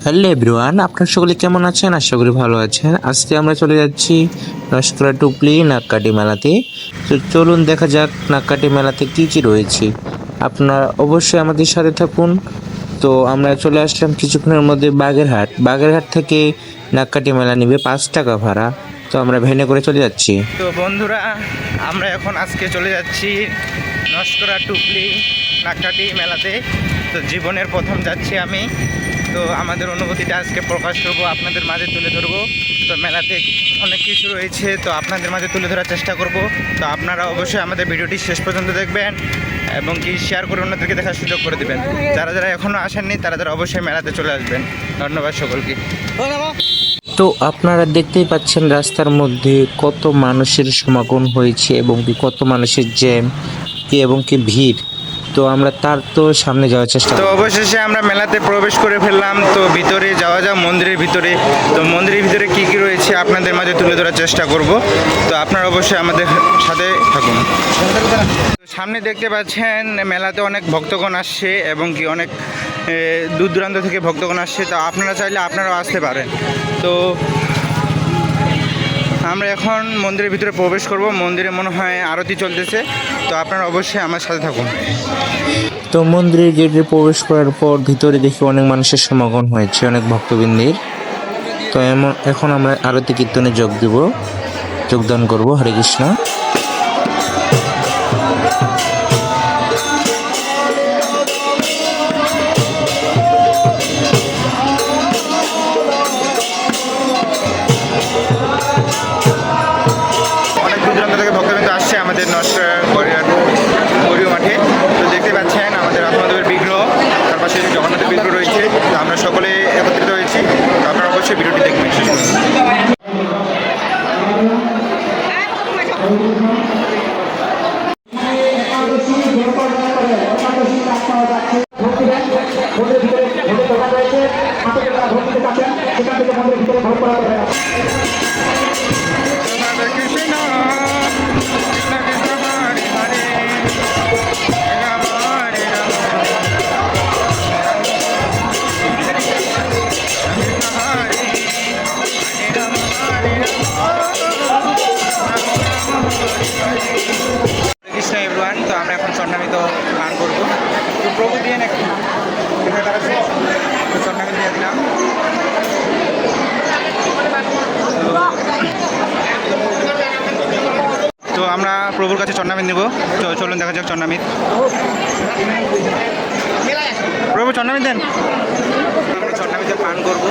Hello everyone, আপনারা সকলে কেমন আছেন? আশা করি ভালো আছেন। আজকে আমরা চলে যাচ্ছি নস্করা টুপলি নাককাটি মেলাতে। তো চলুন দেখা যাক নাককাটি মেলাতে কি কি রয়েছে। আপনারা অবশ্যই আমাদের সাথে থাকুন। তো আমরা চলে আসলাম কিছুক্ষণের মধ্যে বাগেরহাট থেকে নাককাটি মেলা নেবে 5 টাকা ভাড়া। তো আমরা ভ্যানে করে চলে যাচ্ছি। তো বন্ধুরা, আমরা এখন আজকে চলে যাচ্ছি নস্করা টুপলি নাককাটি মেলাতে। তো জীবনের প্রথম যাচ্ছি আমি। তো আমাদের অনুভূতিটা আজকে প্রকাশ করবো, আপনাদের মাঝে তুলে ধরবো। তো মেলাতে অনেক কিছু রয়েছে, তো আপনাদের মাঝে তুলে ধরার চেষ্টা করব। তো আপনারা অবশ্যই আমাদের ভিডিওটি শেষ পর্যন্ত দেখবেন এবং কি শেয়ার করে অন্যদেরকে দেখার সুযোগ করে দেবেন। যারা যারা এখনও আসেননি তারা অবশ্যই মেলাতে চলে আসবেন। ধন্যবাদ সকলকে। তো আপনারা দেখতেই পাচ্ছেন রাস্তার মধ্যে কত মানুষের সমাগম হয়েছে এবং কি কত মানুষের জ্যাম এবং কি ভিড়। তো আমরা তার সামনে যাওয়ার চেষ্টা তো অবশেষে আমরা মেলাতে প্রবেশ করে ফেললাম। তো ভিতরে যাওয়া যাক মন্দিরের ভিতরে। তো মন্দিরের ভিতরে কি কি রয়েছে আপনাদের মাঝে তুলে ধরার চেষ্টা করব। তো আপনারা অবশ্যই আমাদের সাথে থাকুন। সামনে দেখতে পাচ্ছেন মেলাতে অনেক ভক্তগণ আসছে এবং কি অনেক দূর দূরান্ত থেকে ভক্তগণ আসছে। তো আপনারা চাইলে আপনারাও আসতে পারেন। তো আমরা এখন মন্দিরের ভিতরে প্রবেশ করব। মন্দিরে মনে হয় আরতি চলতেছে। তো আপনারা অবশ্যই আমার সাথে থাকুন। তো মন্দিরের গেটে প্রবেশ করার পর ভিতরে দেখি অনেক মানুষের সমাগম হয়েছে, অনেক ভক্তবৃন্দের। তো এখন আমরা আরতি কীর্তনে যোগদান করব। হরে কৃষ্ণ। অনেক দূর দূরান্ত থেকে ভক্তবৃন্দ আসছে আমাদের নস্করা গড়িয়া মাঠে। তো দেখতে পাচ্ছেন আমাদের রাধামাধবের বিগ্রহ, তার পাশে জগন্নাথের বিগ্রহ রয়েছে। তো আমরা সকলে একত্রিত হয়েছি। তো আপনারা অবশ্যই ভিডিওটি দেখবেন শেষ পর্যন্ত। কৃষ্ণ এভরিওয়ান। তো আমরা এখন স্বর্ণামিত গান করবো। তো প্রভু দিয়ে নাকি স্বর্ণামিত দিয়ে দিলাম। তো আমরা প্রভুর কাছে চন্নামিত নেব। চলুন দেখা যাক চন্নামিত। প্রভু চন্নামিত দেন। আমরা চন্নামিতে পান করবো।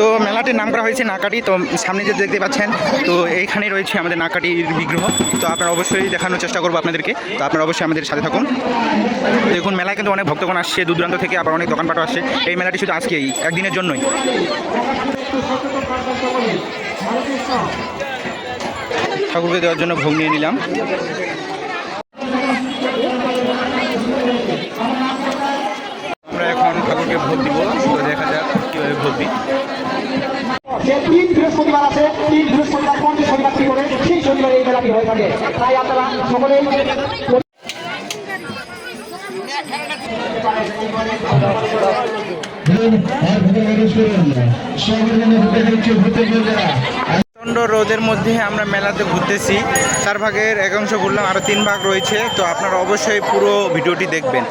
তো মেলাটির নাম করা হয়েছে নাককাটি। তো সামনে যে দেখতে পাচ্ছেন, তো এইখানে রয়েছে আমাদের নাককাটির বিগ্রহ। তো আপনারা অবশ্যই দেখানোর চেষ্টা করবো আপনাদেরকে। তো আপনারা অবশ্যই আমাদের সাথে থাকুন। দেখুন মেলায় কিন্তু অনেক ভক্তগণ আসছে দূর দূরান্ত থেকে, আবার অনেক দোকানপাটও আসছে। এই মেলাটি শুধু আজকেই একদিনের জন্যই। ঠাকুরকে দেওয়ার জন্য ভোগ নিয়ে নিলাম। আমরা এখন ঠাকুরকে ভোগ দিব। তো দেখা যাক কীভাবে ভোগ দিই। তিন বৃহস্পতিবার আছে, তিন বৃহস্পতিবার কোন শনিবার করে সেই শনিবার এই মেলাটি হয়ে থাকে। তাই আপনারা সকলেই প্রচণ্ড রোদের মধ্যে আমরা মেলাতে ঘুরতেছি। 4 ভাগের এক অংশ ঘুরলাম, আরও 3 ভাগ রয়েছে। তো আপনারা অবশ্যই পুরো ভিডিওটি দেখবেন।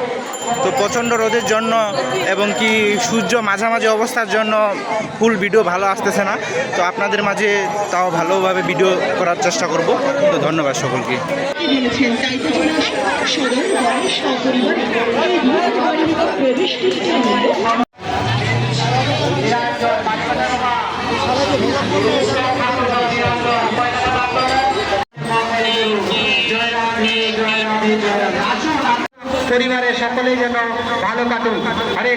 তো প্রচণ্ড রোদের জন্য এবং কি সূর্য মাঝামাঝি অবস্থার জন্য ফুল ভিডিও ভালো আসতেছে না। তো আপনাদের মাঝে তাও ভালোভাবে ভিডিও করার চেষ্টা করব। তো ধন্যবাদ সকলকে। পরিবারের সকলেই যেন ভালো কাটুন।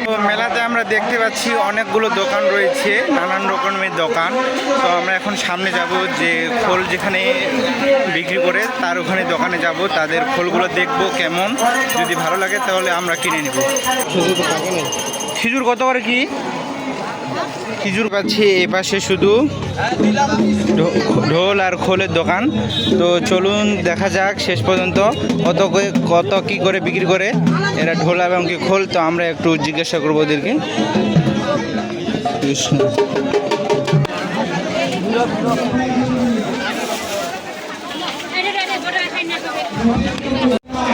তো মেলাতে আমরা দেখতে পাচ্ছি অনেকগুলো দোকান রয়েছে, নানান রকমের দোকান। তো আমরা এখন সামনে যাব, যে খোল যেখানে বিক্রি করে তার ওখানে দোকানে যাব, তাদের খোলগুলো দেখব কেমন। যদি ভালো লাগে তাহলে আমরা কিনে নেব। খেজুর কত করে কি? খেজুর পাচ্ছি এই পাশে শুধু ঢোল আর খোলের দোকান। তো চলুন দেখা যাক শেষ পর্যন্ত কত কি করে বিক্রি করে এরা ঢোল এবং কি খোল। তো আমরা একটু জিজ্ঞাসা করবো ওদেরকে।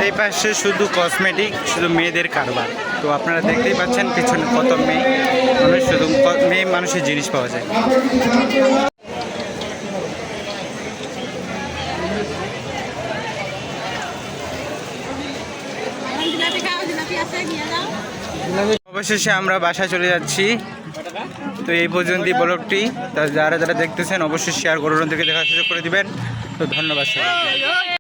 এই পাশে শুধু কসমেটিক, শুধু মেয়েদের কারবার। তো আপনারা দেখতেই পাচ্ছেন পিছনে কত মেয়ে মানুষ, শুধু মেয়ে মানুষের জিনিস পাওয়া যায়। অবশেষে আমরা বাসায় চলে যাচ্ছি। তো এই পর্যন্তই ব্লগটি। তা যারা যারা দেখতেছেন অবশ্যই শেয়ার করুন, থেকে দেখার সুযোগ করে দিবেন। তো ধন্যবাদ সবাইকে।